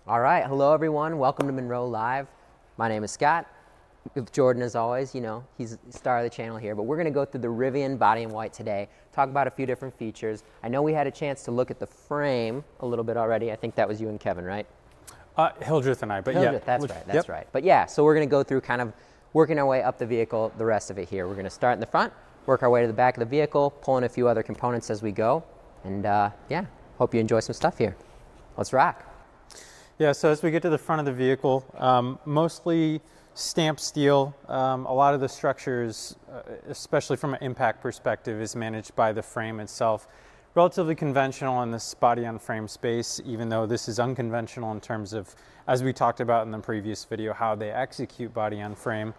All right, hello everyone. Welcome to Monroe Live. My name is Scott. With Jordan, as always, you know, he's the star of the channel here, but we're gonna go through the Rivian body in white today, talk about a few different features. I know we had a chance to look at the frame a little bit already. I think that was you and Kevin, right? Hildreth and I, but Hildreth, yeah. That's right. But yeah, so we're gonna go through kind of working our way up the vehicle, the rest of it here. We're gonna start in the front, work our way to the back of the vehicle, pull in a few other components as we go, and yeah, hope you enjoy some stuff here. Let's rock. Yeah, so as we get to the front of the vehicle, mostly stamped steel. A lot of the structures, especially from an impact perspective, is managed by the frame itself. Relatively conventional in this body on frame space, even though this is unconventional in terms of, as we talked about in the previous video, how they execute body on frame.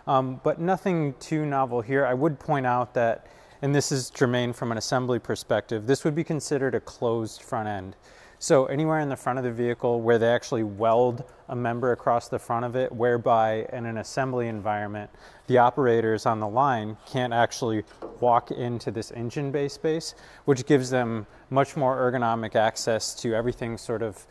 But nothing too novel here. I would point out that, and this is germane from an assembly perspective, this would be considered a closed front end. So anywhere in the front of the vehicle where they actually weld a member across the front of it, whereby in an assembly environment, the operators on the line can't actually walk into this engine bay space, which gives them much more ergonomic access to everything sort of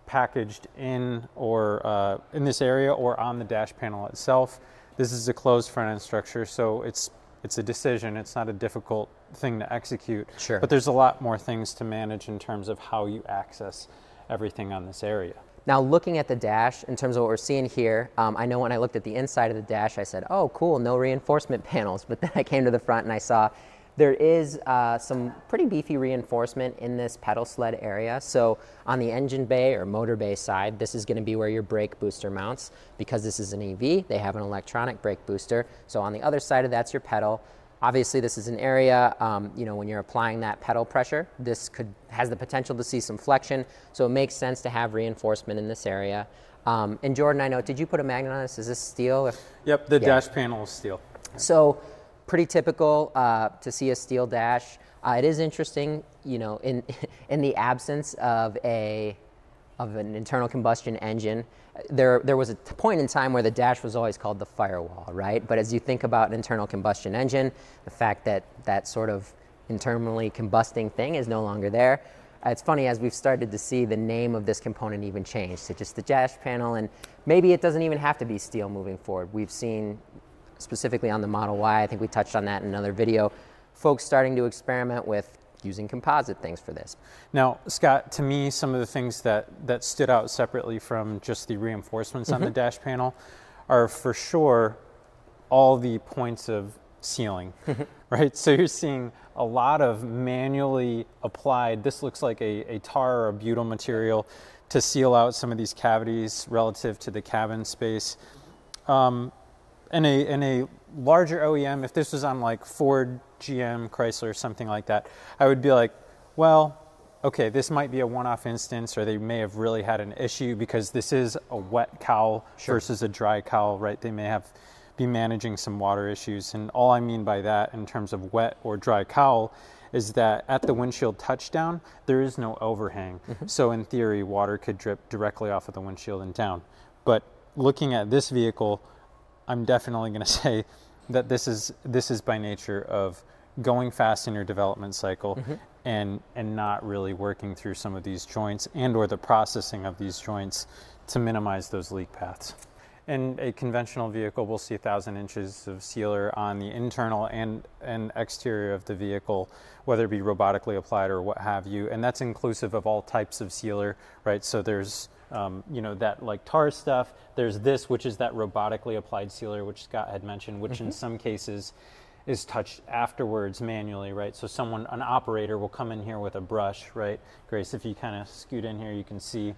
packaged in or in this area or on the dash panel itself. This is a closed front end structure, so it's a decision. It's not a difficult thing to execute. Sure. But there's a lot more things to manage in terms of how you access everything on this area. Now, looking at the dash, in terms of what we're seeing here, I know when I looked at the inside of the dash, I said, oh, cool, no reinforcement panels. But then I came to the front and I saw there is some pretty beefy reinforcement in this pedal sled area. So on the engine bay or motor bay side, this is going to be where your brake booster mounts. Because this is an EV, they have an electronic brake booster. So on the other side of that's your pedal. Obviously, this is an area, you know, when you're applying that pedal pressure, this has the potential to see some flexion. So it makes sense to have reinforcement in this area. And Jordan, I know, did you put a magnet on this? Is this steel? Yep, the dash panel is steel. So pretty typical to see a steel dash. It is interesting, you know, in the absence of an internal combustion engine, there was a point in time where the dash was always called the firewall, right? But as you think about an internal combustion engine, the fact that that sort of internally combusting thing is no longer there, it's funny, as we've started to see the name of this component even change to just the dash panel, and maybe it doesn't even have to be steel moving forward. We've seen, specifically on the Model Y, I think we touched on that in another video, folks starting to experiment with using composite things for this. Now, Scott, to me, some of the things that stood out separately from just the reinforcements on the dash panel are for sure all the points of sealing, right? So you're seeing a lot of manually applied, this looks like a tar or a butyl material to seal out some of these cavities relative to the cabin space. In a larger OEM, if this was on like Ford, GM, Chrysler, something like that, I would be like, well, okay, this might be a one-off instance, or they may have really had an issue because this is a wet cowl versus a dry cowl, right? They may be managing some water issues. And all I mean by that in terms of wet or dry cowl is that at the windshield touchdown, there is no overhang. So in theory, water could drip directly off of the windshield and down. But looking at this vehicle, I'm definitely going to say that this is by nature of going fast in your development cycle and not really working through some of these joints and or the processing of these joints to minimize those leak paths. In a conventional vehicle, we'll see 1,000 inches of sealer on the internal and exterior of the vehicle, whether it be robotically applied or what have you, and that's inclusive of all types of sealer, right? So there's you know, that like tar stuff. There's this, which is that robotically applied sealer, which Scott had mentioned, which in some cases is touched afterwards manually, right? So an operator will come in here with a brush, right? Grace, if you kind of scoot in here, you can see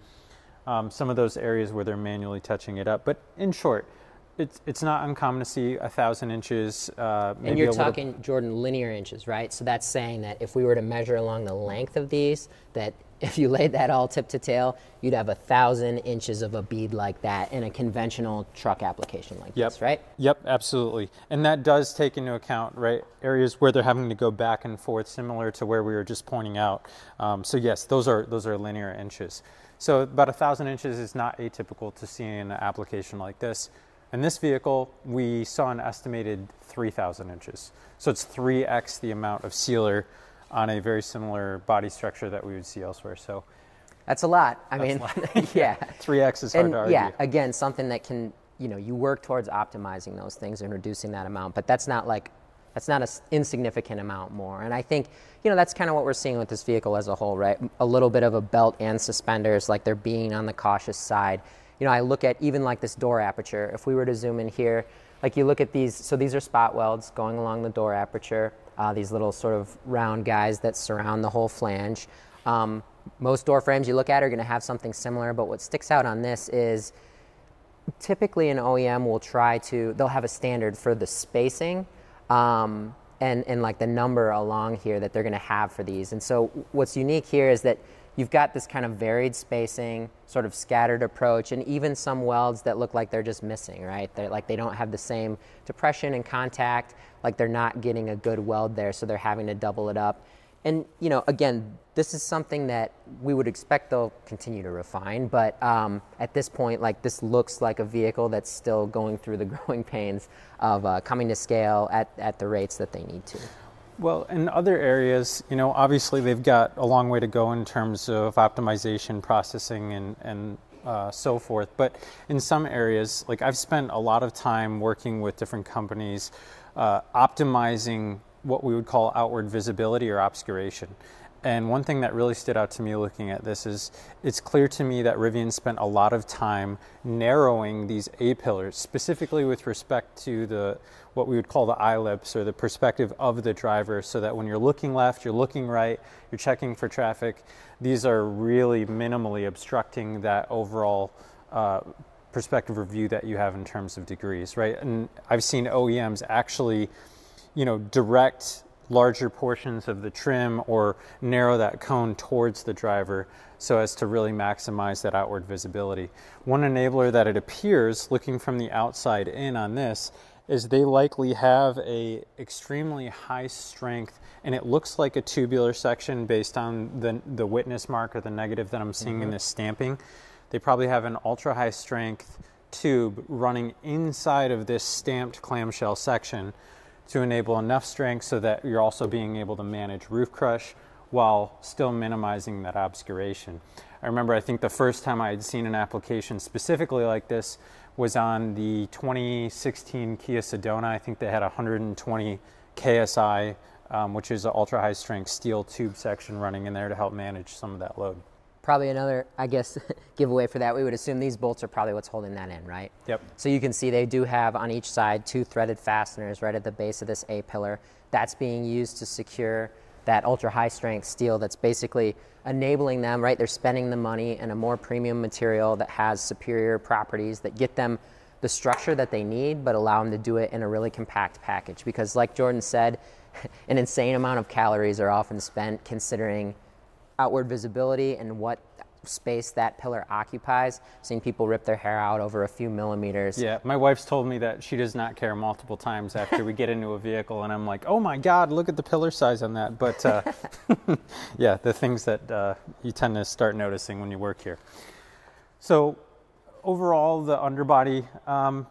some of those areas where they're manually touching it up. But in short, it's not uncommon to see 1,000 inches. Maybe and you're talking, Jordan, linear inches, right? So that's saying that if we were to measure along the length of these, that if you laid that all tip to tail, you'd have 1,000 inches of a bead like that in a conventional truck application like this, right? Yep, absolutely. And that does take into account, right, areas where they're having to go back and forth, similar to where we were just pointing out. So yes, those are linear inches. So about 1,000 inches is not atypical to see in an application like this. In this vehicle, we saw an estimated 3,000 inches. So it's 3x the amount of sealer on a very similar body structure that we would see elsewhere. So That's a lot. I mean, yeah. 3x is hard to argue. Yeah, again, something that can, you work towards optimizing those things and reducing that amount, but that's not an insignificant amount more. And I think, that's kind of what we're seeing with this vehicle as a whole, right? A little bit of a belt and suspenders, like they're being on the cautious side. I look at even like this door aperture. If we were to zoom in here, like you look at these, so these are spot welds going along the door aperture, these little sort of round guys that surround the whole flange. Most door frames you look at are going to have something similar, but what sticks out on this is typically an OEM will they'll have a standard for the spacing and like the number along here that they're going to have for these. And so what's unique here is that you've got this kind of varied spacing, sort of scattered approach, and even some welds that look like they're just missing, right? They don't have the same depression and contact, like they're not getting a good weld there, so they're having to double it up. And, again, this is something that we would expect they'll continue to refine, but at this point, like this looks like a vehicle that's still going through the growing pains of coming to scale at the rates that they need to. Well, in other areas, obviously they've got a long way to go in terms of optimization, processing, and so forth. But in some areas, like I've spent a lot of time working with different companies optimizing what we would call outward visibility or obscuration. And one thing that really stood out to me looking at this is it's clear to me that Rivian spent a lot of time narrowing these A-pillars, specifically with respect to what we would call the eye-lips or the perspective of the driver, so that when you're looking left, you're looking right, you're checking for traffic, these are really minimally obstructing that overall perspective or view that you have in terms of degrees, right? And I've seen OEMs actually, direct larger portions of the trim or narrow that cone towards the driver so as to really maximize that outward visibility. One enabler that it appears, looking from the outside in on this, is they likely have a extremely high strength, and it looks like a tubular section based on the witness mark or the negative that I'm seeing in this stamping. They probably have an ultra high strength tube running inside of this stamped clamshell section to enable enough strength so that you're also being able to manage roof crush while still minimizing that obscuration. I remember, I think the first time I had seen an application specifically like this was on the 2016 Kia Sedona. I think they had 120 KSI, which is an ultra high strength steel tube section running in there to help manage some of that load. Probably another, I guess, giveaway for that. We would assume these bolts are probably what's holding that in, right? Yep. So you can see they do have on each side 2 threaded fasteners right at the base of this A-pillar. That's being used to secure that ultra high strength steel that's basically enabling them, right? They're spending the money in a more premium material that has superior properties that get them the structure that they need, but allow them to do it in a really compact package. Because like Jordan said, an insane amount of calories are often spent considering outward visibility and what space that pillar occupies. I've seen people rip their hair out over a few millimeters. Yeah, my wife's told me that she does not care multiple times after we get into a vehicle, and I'm like, oh my God, look at the pillar size on that. But yeah, the things that you tend to start noticing when you work here. So overall, the underbody,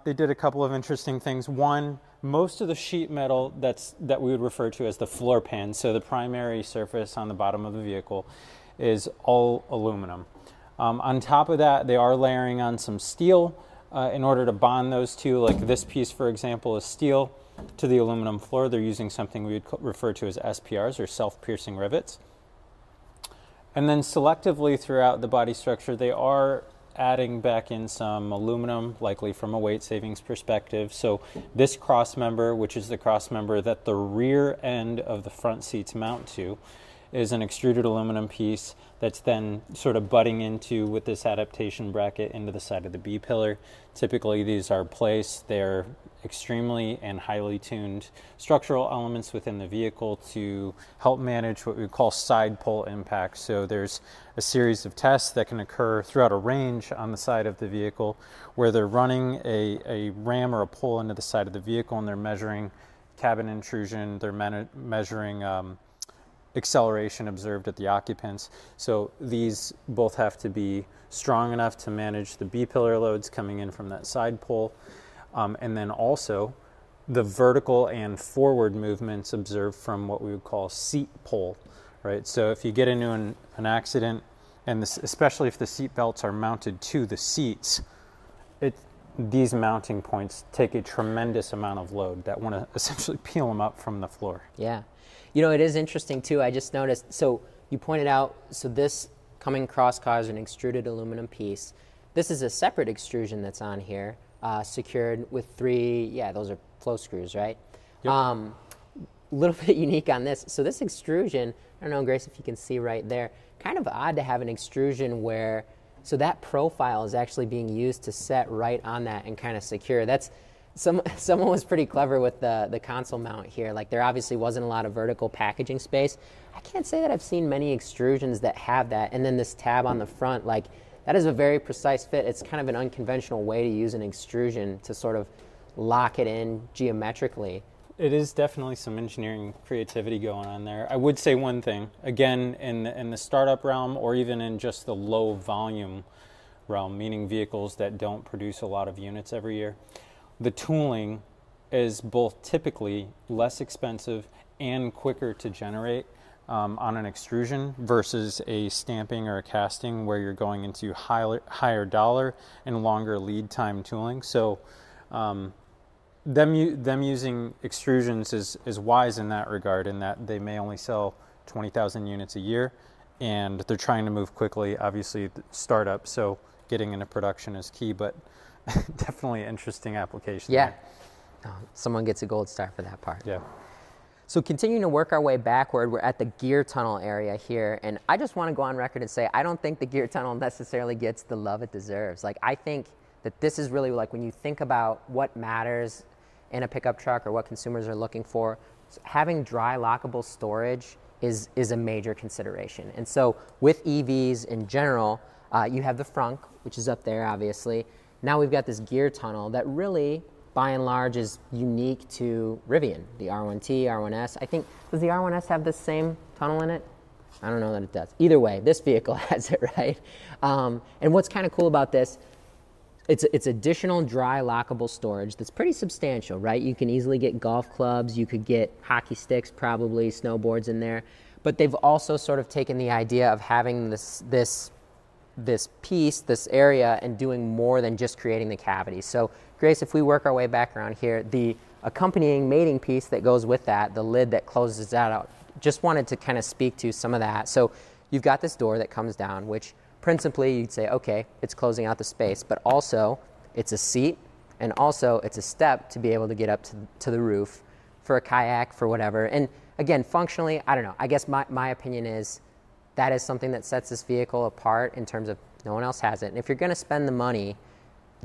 they did a couple of interesting things. One, most of the sheet metal that we would refer to as the floor pan, so the primary surface on the bottom of the vehicle, is all aluminum. On top of that, they are layering on some steel in order to bond those two. Like this piece, for example, is steel to the aluminum floor. They're using something we would refer to as SPRs, or self-piercing rivets. And then selectively throughout the body structure, they are adding back in some aluminum, likely from a weight savings perspective. So this cross member, which is the cross member that the rear end of the front seats mount to, is an extruded aluminum piece that's then sort of butting into, with this adaptation bracket, into the side of the B pillar. Typically these are placed, they're extremely and highly tuned structural elements within the vehicle to help manage what we call side pull impact. So there's a series of tests that can occur throughout a range on the side of the vehicle where they're running a ram or a pull into the side of the vehicle, and they're measuring cabin intrusion, they're measuring acceleration observed at the occupants. So these both have to be strong enough to manage the B-pillar loads coming in from that side pull, and then also the vertical and forward movements observed from what we would call seat pull, right? So if you get into an accident and this, especially if the seat belts are mounted to the seats, these mounting points take a tremendous amount of load that want to essentially peel them up from the floor. Yeah. You know, it is interesting too. I just noticed, so you pointed out, so this coming cross car is an extruded aluminum piece. This is a separate extrusion that's on here, secured with 3, yeah, those are flow screws, right? Yep. Little bit unique on this. So this extrusion, I don't know, Grace, if you can see right there, kind of odd to have an extrusion where, so that profile is actually being used to set right on that and kind of secure. That's, someone was pretty clever with the console mount here. Like, there obviously wasn't a lot of vertical packaging space. I can't say that I've seen many extrusions that have that. And then this tab on the front, like, that is a very precise fit. It's kind of an unconventional way to use an extrusion to sort of lock it in geometrically. It is definitely some engineering creativity going on there. I would say one thing, again, in the startup realm, or even in just the low volume realm, meaning vehicles that don't produce a lot of units every year, the tooling is both typically less expensive and quicker to generate on an extrusion versus a stamping or a casting where you're going into higher dollar and longer lead time tooling. So them using extrusions is wise in that regard, in that they may only sell 20,000 units a year, and they're trying to move quickly. Obviously, startup, so getting into production is key, but definitely interesting application. Yeah. Someone gets a gold star for that part. Yeah. So continuing to work our way backward, we're at the gear tunnel area here, and I just want to go on record and say I don't think the gear tunnel necessarily gets the love it deserves. Like, I think that this is really, like, when you think about what matters in a pickup truck or what consumers are looking for, having dry lockable storage is a major consideration. And so with EVs in general, you have the frunk, which is up there obviously. Now we've got this gear tunnel that really, by and large, is unique to Rivian, the R1T, R1S. I think, does the R1S have the same tunnel in it? I don't know that it does. Either way, this vehicle has it, right? And what's kind of cool about this, it's additional dry lockable storage that's pretty substantial, right? You can easily get golf clubs, you could get hockey sticks, probably snowboards in there. But they've also sort of taken the idea of having this piece, this area, and doing more than just creating the cavity. So Grace, if we work our way back around here, the accompanying mating piece that goes with that, the lid that closes that out, just wanted to kind of speak to some of that. So you've got this door that comes down, which principally you'd say, okay, it's closing out the space, but also it's a seat, and also it's a step to be able to get up to the roof for a kayak, for whatever. And again, functionally, I don't know. I guess my opinion is that is something that sets this vehicle apart in terms of no one else has it. And if you're going to spend the money,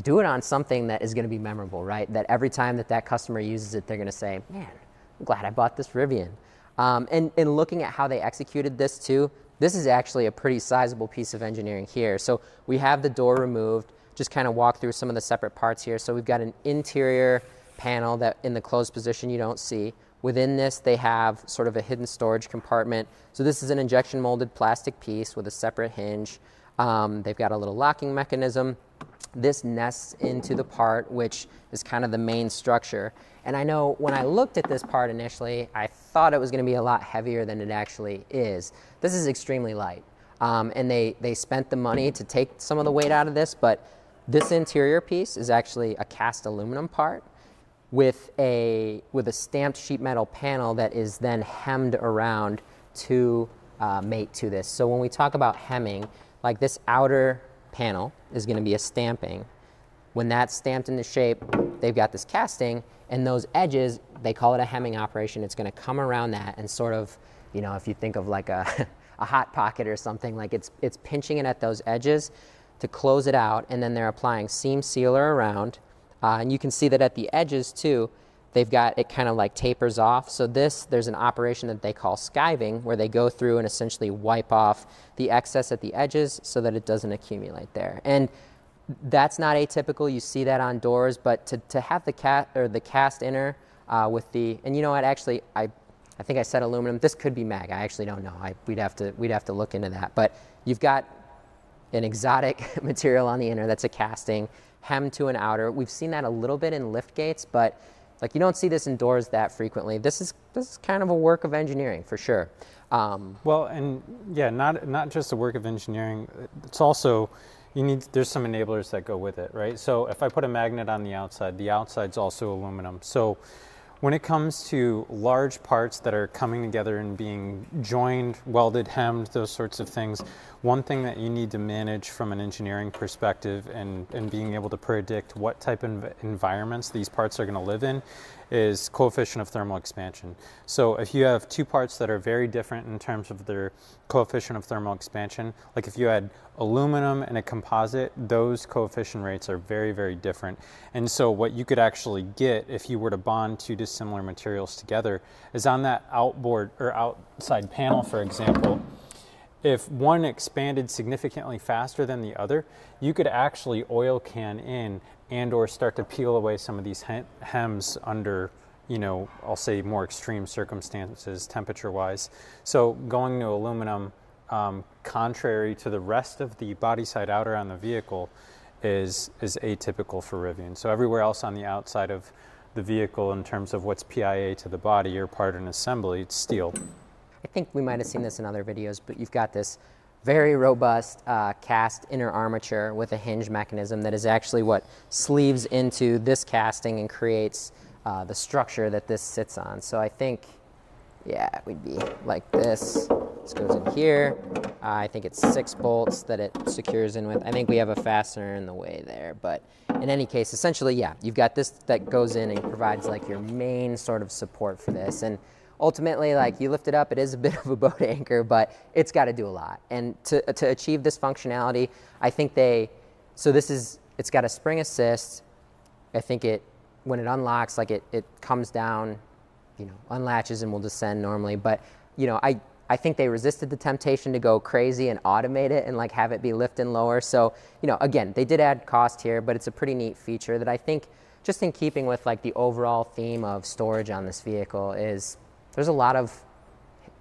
do it on something that is going to be memorable, right? That every time that customer uses it, they're going to say, man, I'm glad I bought this Rivian. And looking at how they executed this too, this is actually a pretty sizable piece of engineering here. So we have the door removed, just kind of walk through some of the separate parts here. So we've got an interior panel that in the closed position you don't see. Within this, they have sort of a hidden storage compartment. So this is an injection molded plastic piece with a separate hinge. They've got a little locking mechanism. This nests into the part, which is kind of the main structure. And I know when I looked at this part initially, I thought it was going to be a lot heavier than it actually is. This is extremely light. And they spent the money to take some of the weight out of this, but this interior piece is actually a cast aluminum part with a stamped sheet metal panel that is then hemmed around to mate to this. So when we talk about hemming, like this outer panel is going to be a stamping. When that's stamped into shape, they've got this casting, and those edges, they call it a hemming operation. It's going to come around that and sort of, you know, if you think of like a hot pocket or something, like it's pinching it at those edges to close it out, and then they're applying seam sealer around. And you can see that at the edges too, they've got it kind of like tapers off. So there's an operation that they call skiving, where they go through and essentially wipe off the excess at the edges so that it doesn't accumulate there. And that's not atypical. You see that on doors, but to have the cast inner with the, and you know what, actually, I think I said aluminum. This could be mag. I actually don't know. We'd have to look into that. But you've got an exotic material on the inner that's a casting, hemmed to an outer. We've seen that a little bit in lift gates, but like you don't see this in doors that frequently. This is kind of a work of engineering for sure. Well, and yeah, not just a work of engineering. It's also there's some enablers that go with it, right? So if I put a magnet on the outside's also aluminum. So when it comes to large parts that are coming together and being joined, welded, hemmed, those sorts of things, one thing that you need to manage from an engineering perspective and being able to predict what type of environments these parts are going to live in is coefficient of thermal expansion. So if you have two parts that are very different in terms of their coefficient of thermal expansion, like if you had aluminum and a composite, those coefficient rates are very, very different. And so what you could actually get if you were to bond two dissimilar materials together is on that outboard or outside panel, for example, if one expanded significantly faster than the other, you could actually oil can in and or start to peel away some of these hems under, I'll say more extreme circumstances temperature-wise. So going to aluminum, contrary to the rest of the body side outer on the vehicle, is atypical for Rivian. So everywhere else on the outside of the vehicle in terms of what's PIA to the body or part and assembly, it's steel. I think we might have seen this in other videos, but you've got this very robust cast inner armature with a hinge mechanism that is actually what sleeves into this casting and creates the structure that this sits on. So I think, yeah, we'd be like this. This goes in here. I think it's 6 bolts that it secures in with. I think we have a fastener in the way there, but in any case, essentially, yeah, you've got this that goes in and provides like your main sort of support for this. And ultimately, like, you lift it up, it is a bit of a boat anchor, but it's got to do a lot. And to achieve this functionality, I think it's got a spring assist. I think when it unlocks, like it comes down, unlatches and will descend normally. But, I think they resisted the temptation to go crazy and automate it and like have it be lift and lower. So, again, they did add cost here, but it's a pretty neat feature that I think, just in keeping with like the overall theme of storage on this vehicle, there's a lot of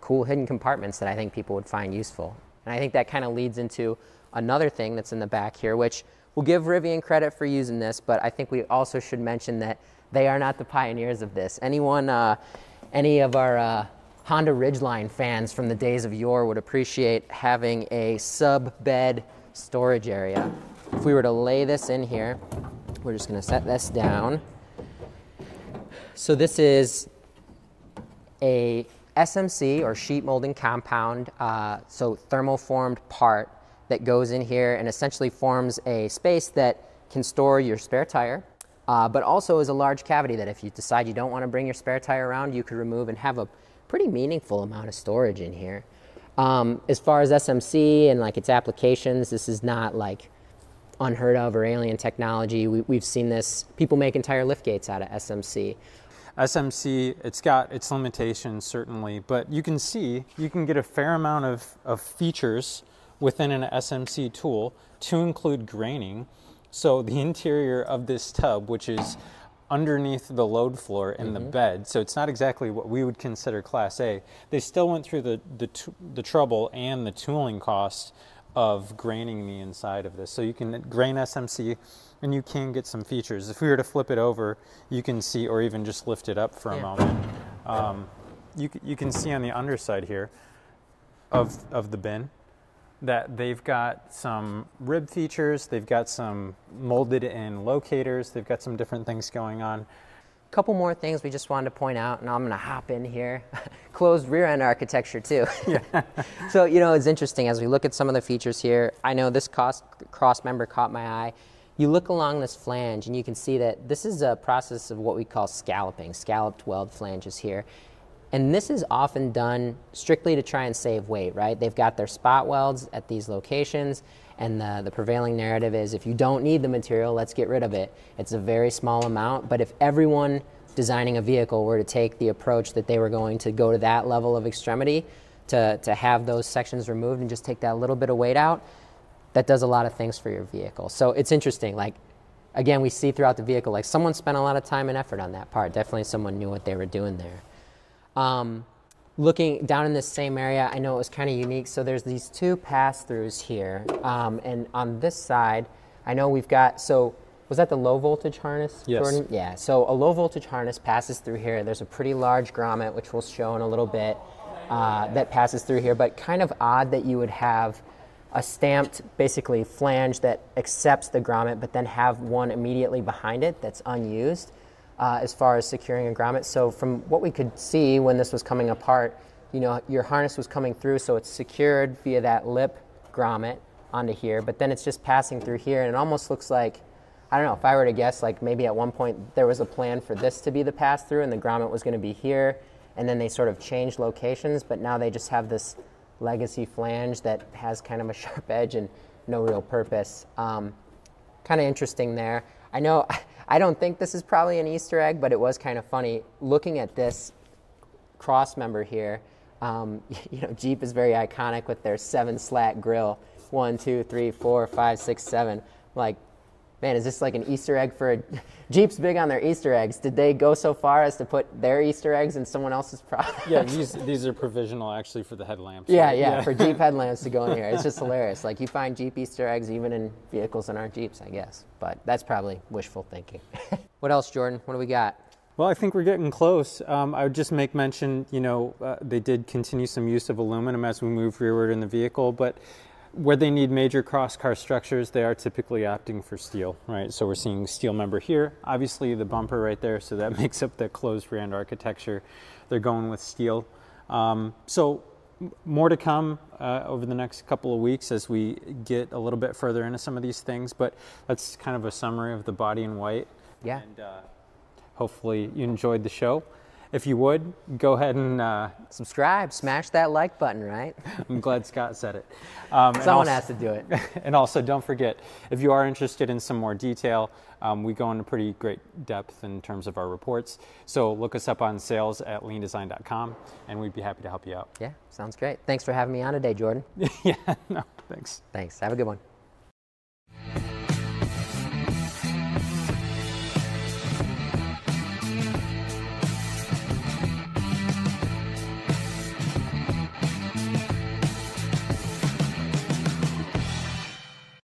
cool hidden compartments that I think people would find useful. And I think that kind of leads into another thing that's in the back here, which we'll give Rivian credit for using this, but I think we also should mention that they are not the pioneers of this. Any of our Honda Ridgeline fans from the days of yore would appreciate having a sub-bed storage area. If we were to lay this in here, we're just going to set this down. So this is a SMC, or sheet molding compound, so thermoformed part that goes in here and essentially forms a space that can store your spare tire, but also is a large cavity that if you decide you don't want to bring your spare tire around, you could remove and have a pretty meaningful amount of storage in here. As far as SMC and like its applications, this is not like unheard of or alien technology. We've seen this, people make entire lift gates out of SMC. SMC, it's got its limitations certainly, but you can get a fair amount of features within an SMC tool to include graining. So the interior of this tub, which is underneath the load floor in the bed, so it's not exactly what we would consider Class A, they still went through the trouble and the tooling cost of graining the inside of this. So you can grain SMC and you can get some features. If we were to flip it over, you can see, or even just lift it up for a moment, you can see on the underside here of the bin that they've got some rib features, they've got some molded in locators, they've got some different things going on. A couple more things we just wanted to point out, and I'm going to hop in here. Closed rear end architecture too. Yeah. So, it's interesting as we look at some of the features here. I know this cross member caught my eye. You look along this flange and you can see that this is a process of what we call scalloping, scalloped weld flanges here. And this is often done strictly to try and save weight, right? They've got their spot welds at these locations, and the prevailing narrative is if you don't need the material, let's get rid of it. It's a very small amount, but if everyone designing a vehicle were to take the approach that they were going to go to that level of extremity to have those sections removed and just take that little bit of weight out, that does a lot of things for your vehicle. So it's interesting, like, again, we see throughout the vehicle, like someone spent a lot of time and effort on that part. Definitely someone knew what they were doing there. Looking down in this same area, I know it was kind of unique. So there's these two pass-throughs here. And on this side, I know we've got, so was that the low voltage harness, yes. Jordan? Yeah, so a low voltage harness passes through here. There's a pretty large grommet, which we'll show in a little bit. that passes through here, but kind of odd that you would have a stamped, basically, flange that accepts the grommet, but then have one immediately behind it that's unused as far as securing a grommet. So from what we could see when this was coming apart, you know, your harness was coming through, so it's secured via that lip grommet onto here, but then it's just passing through here, and it almost looks like, I don't know, if I were to guess, like maybe at one point there was a plan for this to be the pass-through and the grommet was going to be here, and then they sort of changed locations, but now they just have this legacy flange that has kind of a sharp edge and no real purpose. Kind of interesting there. I know, I don't think this is probably an Easter egg, but it was kind of funny. Looking at this cross member here, you know, Jeep is very iconic with their 7-slat grill. 1, 2, 3, 4, 5, 6, 7. Like, man, is this like an Easter egg for Jeep's big on their Easter eggs. Did they go so far as to put their Easter eggs in someone else's product? Yeah, these are provisional actually for the headlamps. Yeah, right? Yeah, for Jeep headlamps to go in here. It's just hilarious. Like, you find Jeep Easter eggs even in vehicles that aren't Jeeps, I guess. But that's probably wishful thinking. What else, Jordan? What do we got? Well, I think we're getting close. I would just make mention, you know, they did continue some use of aluminum as we move rearward in the vehicle, but where they need major cross-car structures, they are typically opting for steel, right? So we're seeing steel member here, obviously the bumper right there, so that makes up the closed rear end architecture. They're going with steel. So more to come over the next couple of weeks as we get a little bit further into some of these things, but that's kind of a summary of the body in white. Yeah. And hopefully you enjoyed the show. If you would, go ahead and subscribe, smash that like button, right? I'm glad Scott said it. Someone has to do it. And also, don't forget, if you are interested in some more detail, we go into pretty great depth in terms of our reports. So look us up on sales at leandesign.com, and we'd be happy to help you out. Yeah, sounds great. Thanks for having me on today, Jordan. Yeah, no, thanks. Thanks. Have a good one.